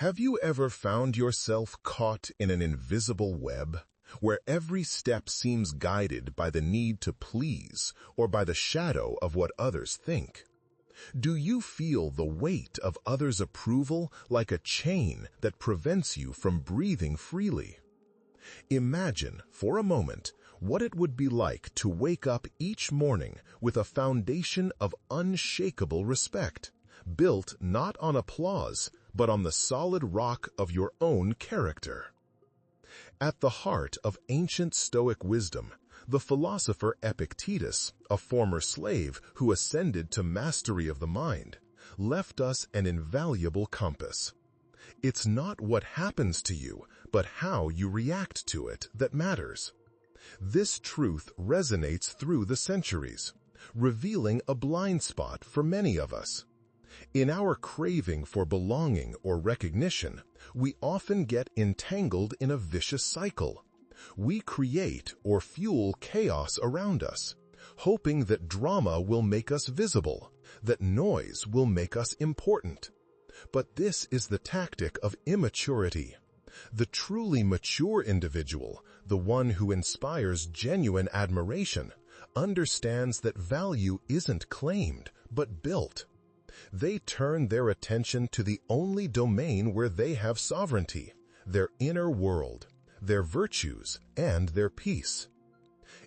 Have you ever found yourself caught in an invisible web, where every step seems guided by the need to please or by the shadow of what others think? Do you feel the weight of others' approval like a chain that prevents you from breathing freely? Imagine, for a moment, what it would be like to wake up each morning with a foundation of unshakable respect, built not on applause, but on the solid rock of your own character. At the heart of ancient Stoic wisdom, the philosopher Epictetus, a former slave who ascended to mastery of the mind, left us an invaluable compass. It's not what happens to you, but how you react to it that matters. This truth resonates through the centuries, revealing a blind spot for many of us. In our craving for belonging or recognition, we often get entangled in a vicious cycle. We create or fuel chaos around us, hoping that drama will make us visible, that noise will make us important. But this is the tactic of immaturity. The truly mature individual, the one who inspires genuine admiration, understands that value isn't claimed, but built. They turn their attention to the only domain where they have sovereignty, their inner world, their virtues, and their peace.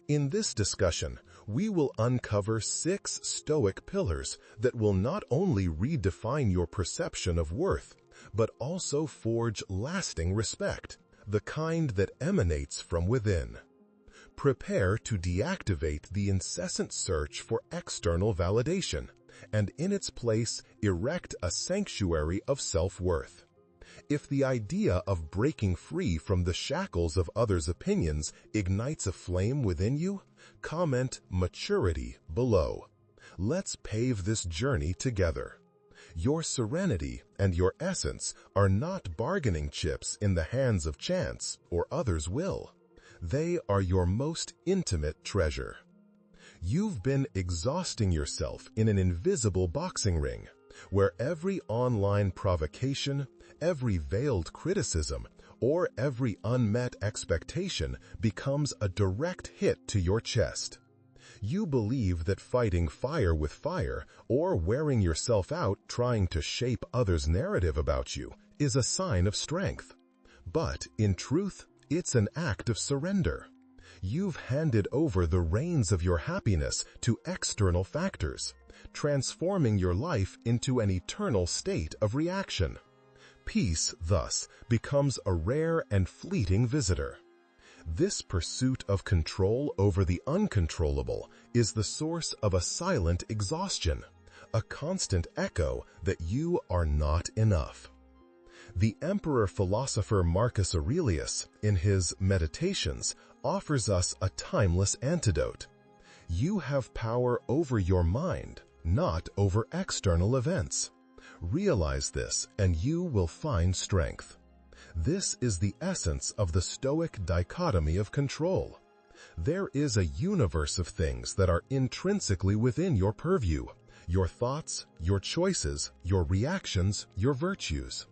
In this discussion, we will uncover 6 Stoic pillars that will not only redefine your perception of worth, but also forge lasting respect, the kind that emanates from within. Prepare to deactivate the incessant search for external validation, and in its place erect a sanctuary of self-worth. If the idea of breaking free from the shackles of others' opinions ignites a flame within you, comment maturity below. Let's pave this journey together. Your serenity and your essence are not bargaining chips in the hands of chance or others' will. They are your most intimate treasure. You've been exhausting yourself in an invisible boxing ring, where every online provocation, every veiled criticism, or every unmet expectation becomes a direct hit to your chest. You believe that fighting fire with fire or wearing yourself out trying to shape others' narrative about you is a sign of strength. But in truth, it's an act of surrender. You've handed over the reins of your happiness to external factors, transforming your life into an eternal state of reaction. Peace, thus, becomes a rare and fleeting visitor. This pursuit of control over the uncontrollable is the source of a silent exhaustion, a constant echo that you are not enough. The emperor-philosopher Marcus Aurelius, in his Meditations, offers us a timeless antidote. You have power over your mind, not over external events. Realize this, and you will find strength. This is the essence of the Stoic dichotomy of control. There is a universe of things that are intrinsically within your purview: your thoughts, your choices, your reactions, your virtues.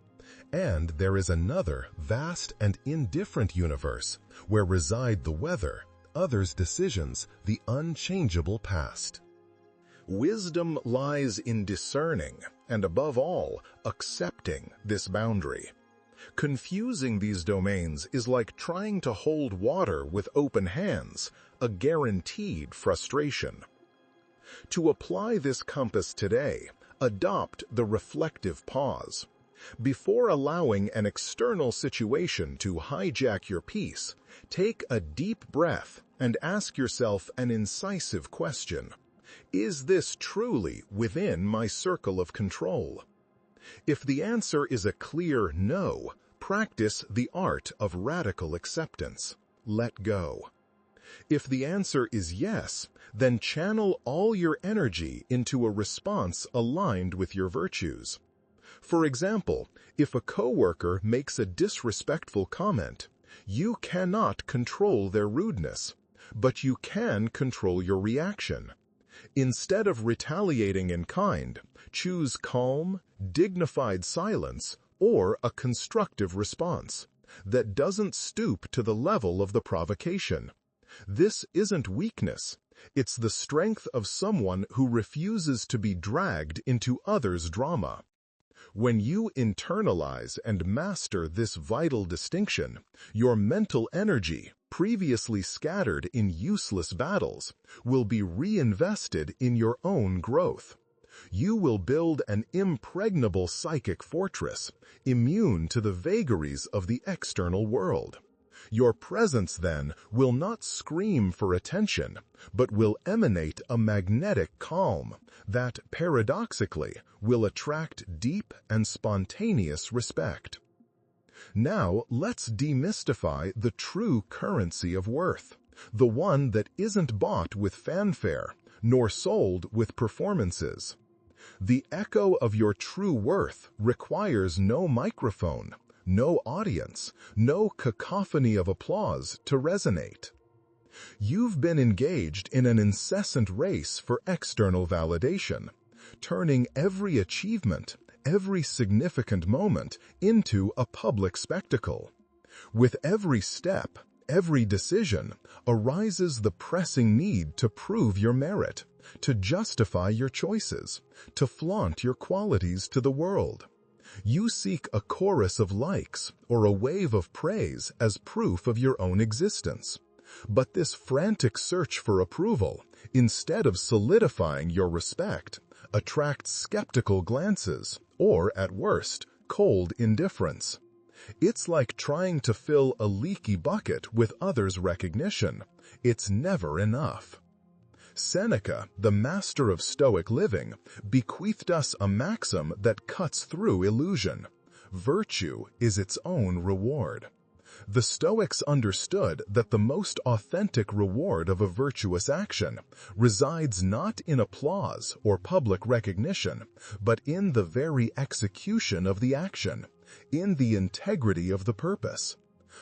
And there is another vast and indifferent universe where reside the weather, others' decisions, the unchangeable past. Wisdom lies in discerning, and above all, accepting this boundary. Confusing these domains is like trying to hold water with open hands, a guaranteed frustration. To apply this compass today, adopt the reflective pause. Before allowing an external situation to hijack your peace, take a deep breath and ask yourself an incisive question. Is this truly within my circle of control? If the answer is a clear no, practice the art of radical acceptance. Let go. If the answer is yes, then channel all your energy into a response aligned with your virtues. For example, if a coworker makes a disrespectful comment, you cannot control their rudeness, but you can control your reaction. Instead of retaliating in kind, choose calm, dignified silence or a constructive response that doesn't stoop to the level of the provocation. This isn't weakness. It's the strength of someone who refuses to be dragged into others' drama. When you internalize and master this vital distinction, your mental energy, previously scattered in useless battles, will be reinvested in your own growth. You will build an impregnable psychic fortress, immune to the vagaries of the external world. Your presence, then, will not scream for attention, but will emanate a magnetic calm that, paradoxically, will attract deep and spontaneous respect. Now, let's demystify the true currency of worth, the one that isn't bought with fanfare, nor sold with performances. The echo of your true worth requires no microphone, no audience, no cacophony of applause to resonate. You've been engaged in an incessant race for external validation, turning every achievement, every significant moment into a public spectacle. With every step, every decision, arises the pressing need to prove your merit, to justify your choices, to flaunt your qualities to the world. You seek a chorus of likes or a wave of praise as proof of your own existence. But this frantic search for approval, instead of solidifying your respect, attracts skeptical glances or, at worst, cold indifference. It's like trying to fill a leaky bucket with others' recognition. It's never enough. Seneca, the master of Stoic living, bequeathed us a maxim that cuts through illusion. Virtue is its own reward. The Stoics understood that the most authentic reward of a virtuous action resides not in applause or public recognition, but in the very execution of the action, in the integrity of the purpose.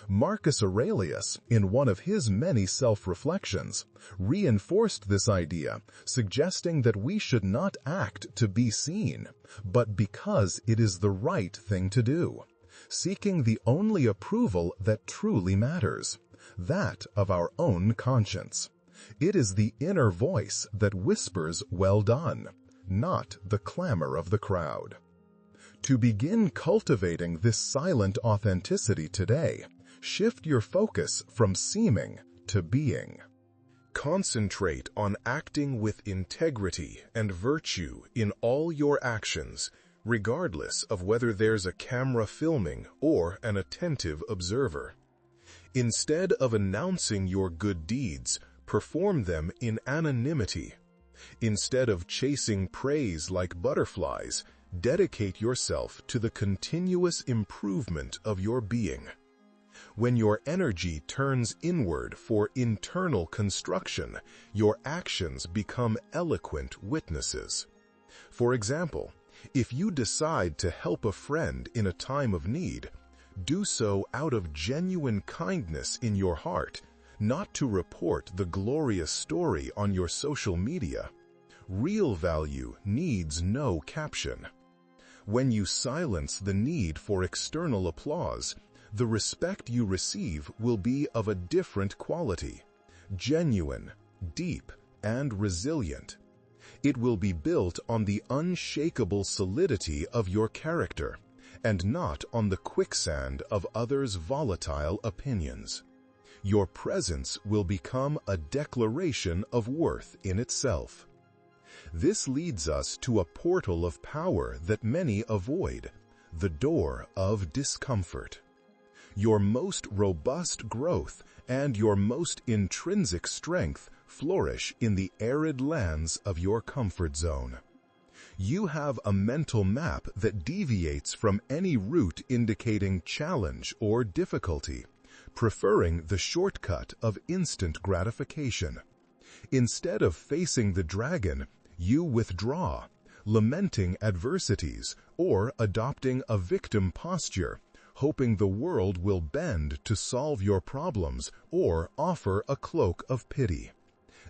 Marcus Aurelius, in one of his many self-reflections, reinforced this idea, suggesting that we should not act to be seen, but because it is the right thing to do, seeking the only approval that truly matters, that of our own conscience. It is the inner voice that whispers, "Well done," not the clamor of the crowd. To begin cultivating this silent authenticity today, shift your focus from seeming to being. Concentrate on acting with integrity and virtue in all your actions, regardless of whether there's a camera filming or an attentive observer. Instead of announcing your good deeds, perform them in anonymity. Instead of chasing praise like butterflies, dedicate yourself to the continuous improvement of your being. When your energy turns inward for internal construction, your actions become eloquent witnesses. For example, if you decide to help a friend in a time of need, do so out of genuine kindness in your heart, not to report the glorious story on your social media. Real value needs no caption. When you silence the need for external applause, the respect you receive will be of a different quality, genuine, deep, and resilient. It will be built on the unshakable solidity of your character, and not on the quicksand of others' volatile opinions. Your presence will become a declaration of worth in itself. This leads us to a portal of power that many avoid, the door of discomfort. Your most robust growth and your most intrinsic strength flourish in the arid lands of your comfort zone. You have a mental map that deviates from any route indicating challenge or difficulty, preferring the shortcut of instant gratification. Instead of facing the dragon, you withdraw, lamenting adversities or adopting a victim posture, hoping the world will bend to solve your problems or offer a cloak of pity.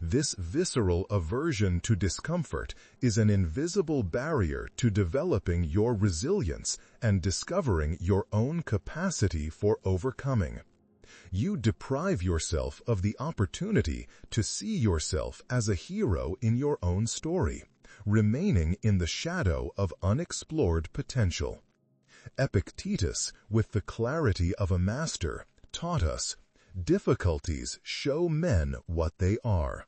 This visceral aversion to discomfort is an invisible barrier to developing your resilience and discovering your own capacity for overcoming. You deprive yourself of the opportunity to see yourself as a hero in your own story, remaining in the shadow of unexplored potential. Epictetus, with the clarity of a master, taught us, "Difficulties show men what they are."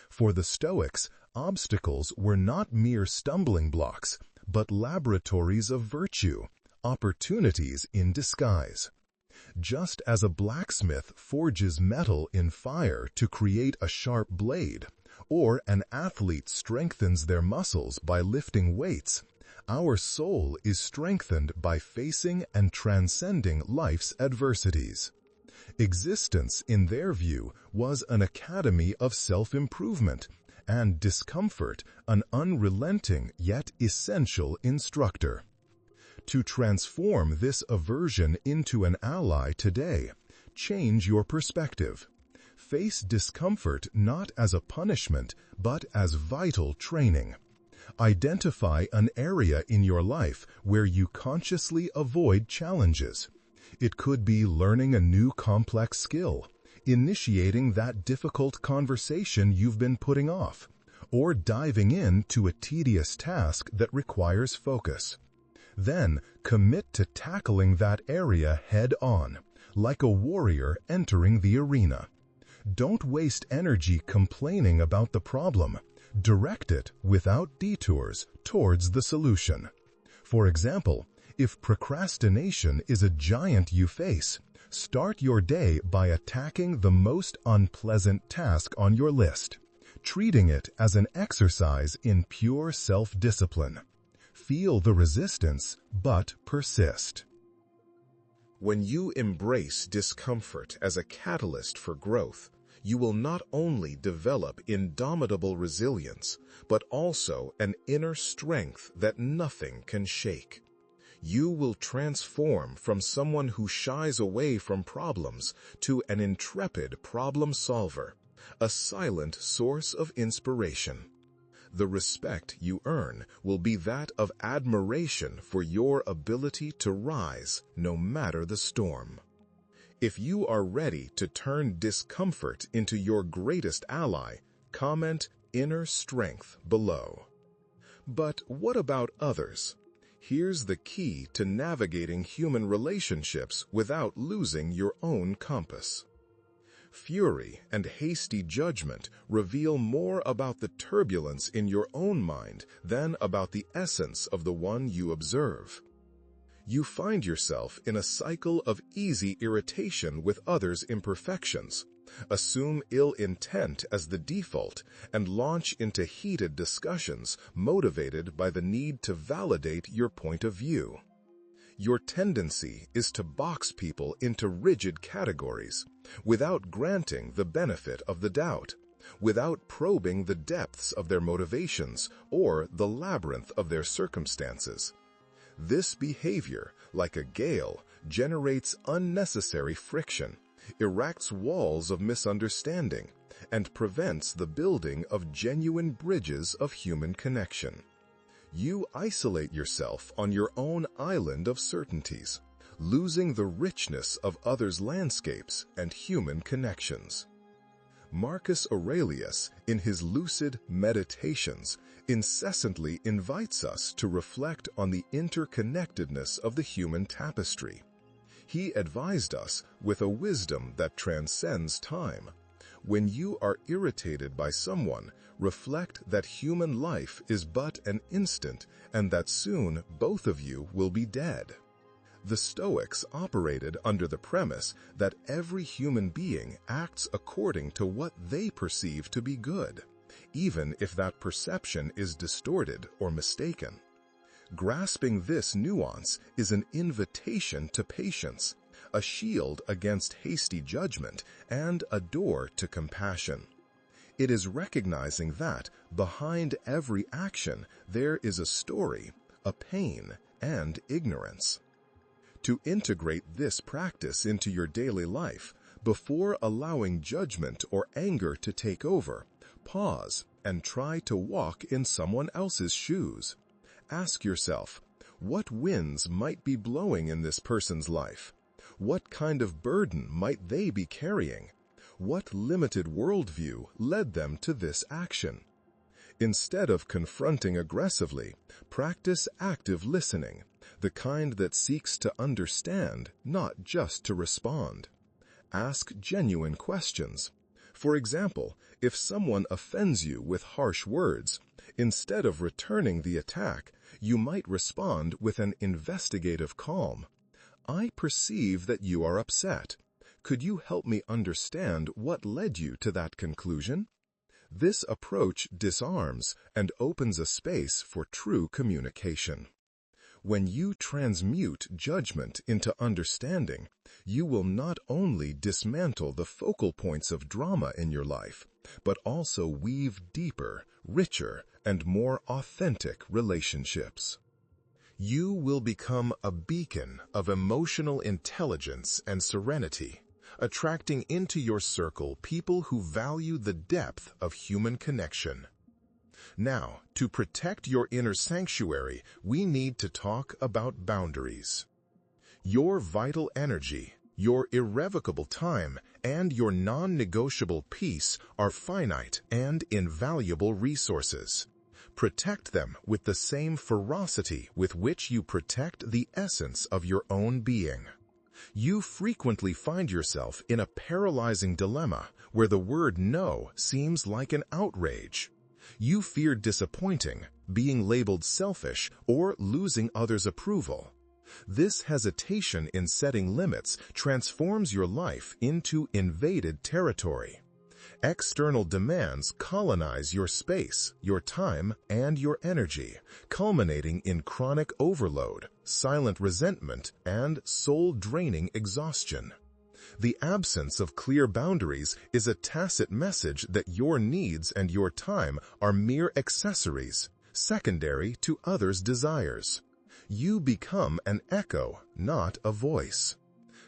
For the Stoics, obstacles were not mere stumbling blocks, but laboratories of virtue, opportunities in disguise. Just as a blacksmith forges metal in fire to create a sharp blade, or an athlete strengthens their muscles by lifting weights, our soul is strengthened by facing and transcending life's adversities. Existence, in their view, was an academy of self-improvement, and discomfort an unrelenting yet essential instructor. To transform this aversion into an ally today, change your perspective. Face discomfort not as a punishment, but as vital training. Identify an area in your life where you consciously avoid challenges. It could be learning a new complex skill, initiating that difficult conversation you've been putting off, or diving into a tedious task that requires focus. Then commit to tackling that area head-on, like a warrior entering the arena. Don't waste energy complaining about the problem. Direct it without detours towards the solution. For example, if procrastination is a giant you face, start your day by attacking the most unpleasant task on your list, treating it as an exercise in pure self-discipline. Feel the resistance, but persist. When you embrace discomfort as a catalyst for growth, you will not only develop indomitable resilience, but also an inner strength that nothing can shake. You will transform from someone who shies away from problems to an intrepid problem solver, a silent source of inspiration. The respect you earn will be that of admiration for your ability to rise no matter the storm. If you are ready to turn discomfort into your greatest ally, comment "inner strength" below. But what about others? Here's the key to navigating human relationships without losing your own compass. Fury and hasty judgment reveal more about the turbulence in your own mind than about the essence of the one you observe. You find yourself in a cycle of easy irritation with others' imperfections, assume ill intent as the default, and launch into heated discussions motivated by the need to validate your point of view. Your tendency is to box people into rigid categories, without granting the benefit of the doubt, without probing the depths of their motivations or the labyrinth of their circumstances. This behavior, like a gale, generates unnecessary friction, erects walls of misunderstanding, and prevents the building of genuine bridges of human connection. You isolate yourself on your own island of certainties, losing the richness of others' landscapes and human connections. Marcus Aurelius, in his lucid Meditations, incessantly invites us to reflect on the interconnectedness of the human tapestry. He advised us with a wisdom that transcends time. When you are irritated by someone, reflect that human life is but an instant and that soon both of you will be dead. The Stoics operated under the premise that every human being acts according to what they perceive to be good, even if that perception is distorted or mistaken. Grasping this nuance is an invitation to patience, a shield against hasty judgment, and a door to compassion. It is recognizing that behind every action there is a story, a pain, and ignorance. To integrate this practice into your daily life, before allowing judgment or anger to take over, Pause and try to walk in someone else's shoes. Ask yourself, what winds might be blowing in this person's life? What kind of burden might they be carrying? What limited worldview led them to this action? Instead of confronting aggressively, practice active listening, the kind that seeks to understand, not just to respond. Ask genuine questions. For example, if someone offends you with harsh words, instead of returning the attack, you might respond with an investigative calm. I perceive that you are upset. Could you help me understand what led you to that conclusion? This approach disarms and opens a space for true communication. When you transmute judgment into understanding, you will not only dismantle the focal points of drama in your life, but also weave deeper, richer, and more authentic relationships. You will become a beacon of emotional intelligence and serenity, attracting into your circle people who value the depth of human connection. Now, to protect your inner sanctuary, we need to talk about boundaries. Your vital energy, your irrevocable time, and your non-negotiable peace are finite and invaluable resources. Protect them with the same ferocity with which you protect the essence of your own being. You frequently find yourself in a paralyzing dilemma where the word no seems like an outrage. You fear disappointing, being labeled selfish, or losing others' approval. This hesitation in setting limits transforms your life into invaded territory. External demands colonize your space, your time, and your energy, culminating in chronic overload, silent resentment, and soul-draining exhaustion. The absence of clear boundaries is a tacit message that your needs and your time are mere accessories, secondary to others' desires. You become an echo, not a voice.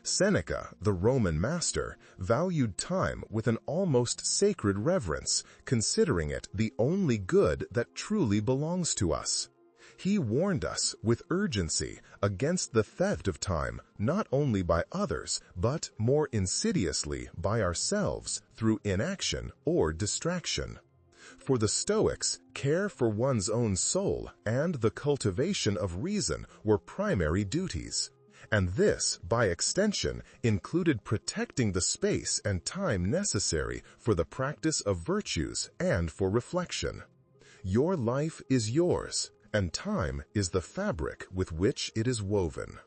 Seneca, the Roman master, valued time with an almost sacred reverence, considering it the only good that truly belongs to us. He warned us with urgency against the theft of time, not only by others, but more insidiously by ourselves through inaction or distraction. For the Stoics, care for one's own soul and the cultivation of reason were primary duties. And this, by extension, included protecting the space and time necessary for the practice of virtues and for reflection. Your life is yours, and time is the fabric with which it is woven.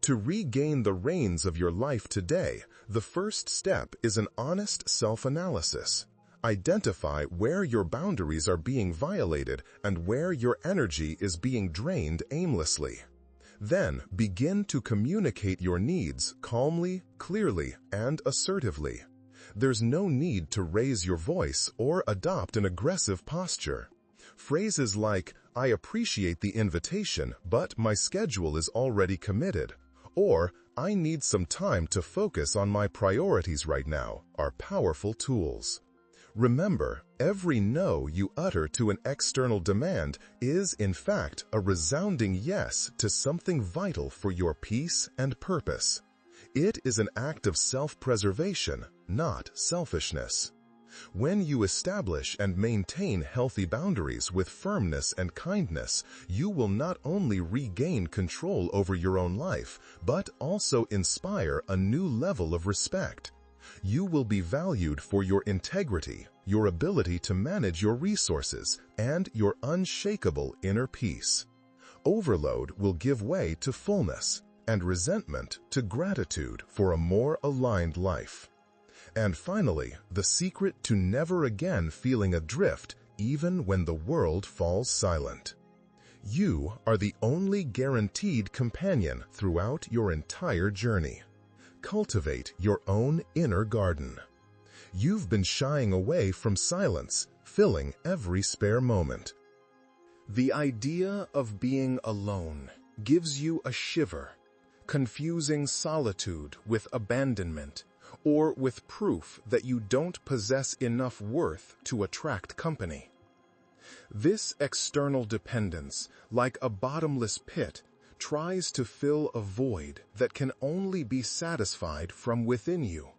To regain the reins of your life today, the first step is an honest self-analysis. Identify where your boundaries are being violated and where your energy is being drained aimlessly. Then begin to communicate your needs calmly, clearly, and assertively. There's no need to raise your voice or adopt an aggressive posture. Phrases like, "I appreciate the invitation, but my schedule is already committed," or "I need some time to focus on my priorities right now," are powerful tools. Remember, every no you utter to an external demand is, in fact, a resounding yes to something vital for your peace and purpose. It is an act of self-preservation, not selfishness. When you establish and maintain healthy boundaries with firmness and kindness, you will not only regain control over your own life, but also inspire a new level of respect. You will be valued for your integrity, your ability to manage your resources, and your unshakable inner peace. Overload will give way to fullness, and resentment to gratitude for a more aligned life. And finally, the secret to never again feeling adrift, even when the world falls silent. You are the only guaranteed companion throughout your entire journey. Cultivate your own inner garden. You've been shying away from silence, filling every spare moment. The idea of being alone gives you a shiver, confusing solitude with abandonment, or with proof that you don't possess enough worth to attract company. This external dependence, like a bottomless pit, tries to fill a void that can only be satisfied from within you.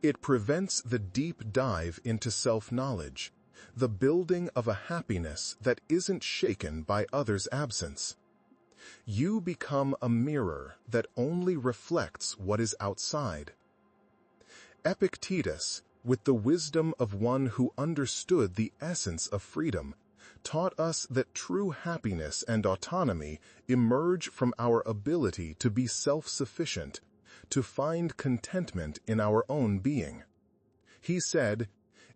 It prevents the deep dive into self-knowledge, the building of a happiness that isn't shaken by others' absence. You become a mirror that only reflects what is outside. Epictetus, with the wisdom of one who understood the essence of freedom, taught us that true happiness and autonomy emerge from our ability to be self-sufficient, to find contentment in our own being. He said,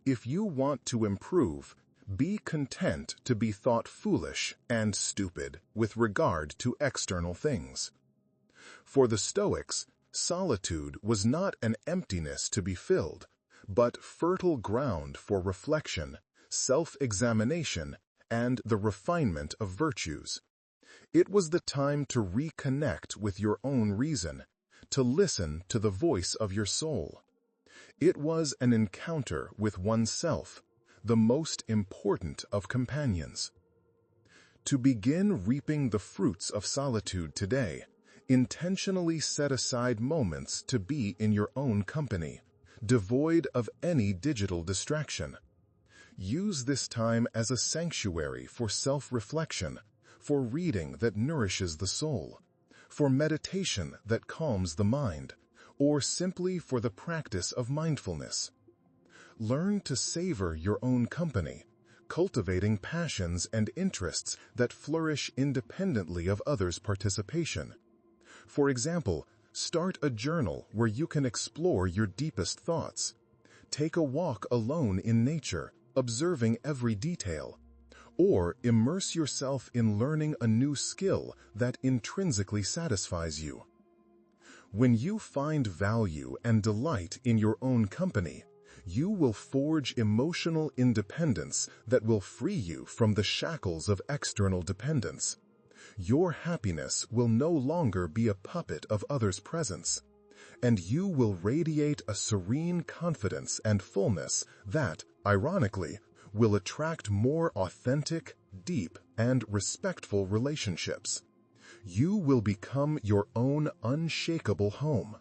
"If you want to improve, be content to be thought foolish and stupid with regard to external things." For the Stoics, solitude was not an emptiness to be filled, but fertile ground for reflection, self-examination, and the refinement of virtues. It was the time to reconnect with your own reason, to listen to the voice of your soul. It was an encounter with oneself, the most important of companions. To begin reaping the fruits of solitude today, intentionally set aside moments to be in your own company, devoid of any digital distraction. Use this time as a sanctuary for self-reflection, for reading that nourishes the soul, for meditation that calms the mind, or simply for the practice of mindfulness. Learn to savor your own company, cultivating passions and interests that flourish independently of others' participation. For example, start a journal where you can explore your deepest thoughts. Take a walk alone in nature, observing every detail. Or immerse yourself in learning a new skill that intrinsically satisfies you. When you find value and delight in your own company, you will forge emotional independence that will free you from the shackles of external dependence. Your happiness will no longer be a puppet of others' presence, and you will radiate a serene confidence and fullness that, ironically, will attract more authentic, deep, and respectful relationships. You will become your own unshakable home.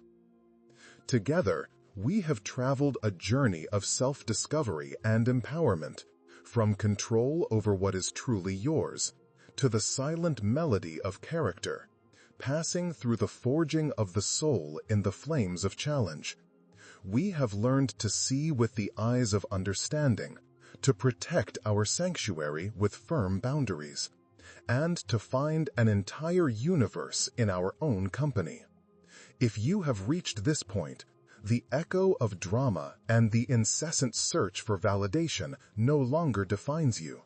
Together, we have traveled a journey of self-discovery and empowerment, from control over what is truly yours, to the silent melody of character, passing through the forging of the soul in the flames of challenge. We have learned to see with the eyes of understanding, to protect our sanctuary with firm boundaries, and to find an entire universe in our own company. If you have reached this point, the echo of drama and the incessant search for validation no longer defines you.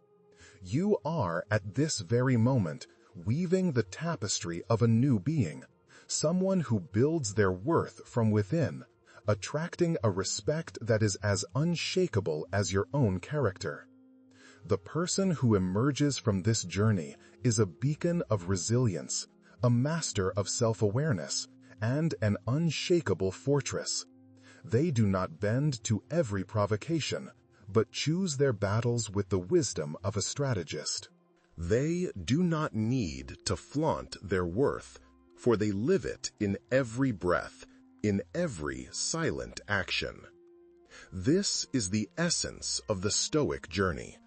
You are, at this very moment, weaving the tapestry of a new being, someone who builds their worth from within, attracting a respect that is as unshakable as your own character. The person who emerges from this journey is a beacon of resilience, a master of self-awareness, and an unshakable fortress. They do not bend to every provocation, but choose their battles with the wisdom of a strategist. They do not need to flaunt their worth, for they live it in every breath, in every silent action. This is the essence of the Stoic journey,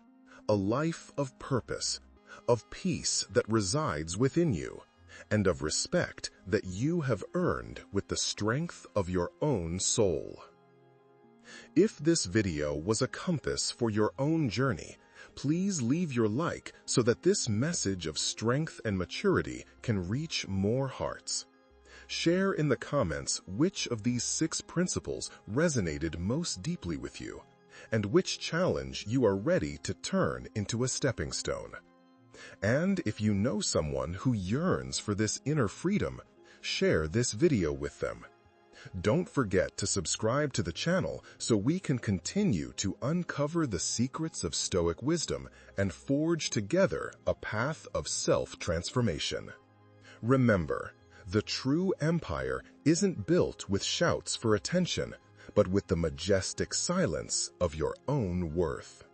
a life of purpose, of peace that resides within you, and of respect that you have earned with the strength of your own soul. If this video was a compass for your own journey, please leave your like so that this message of strength and maturity can reach more hearts. Share in the comments which of these 6 principles resonated most deeply with you, and which challenge you are ready to turn into a stepping stone. And if you know someone who yearns for this inner freedom, share this video with them. Don't forget to subscribe to the channel so we can continue to uncover the secrets of Stoic wisdom and forge together a path of self-transformation. Remember, The true empire isn't built with shouts for attention, but with the majestic silence of your own worth.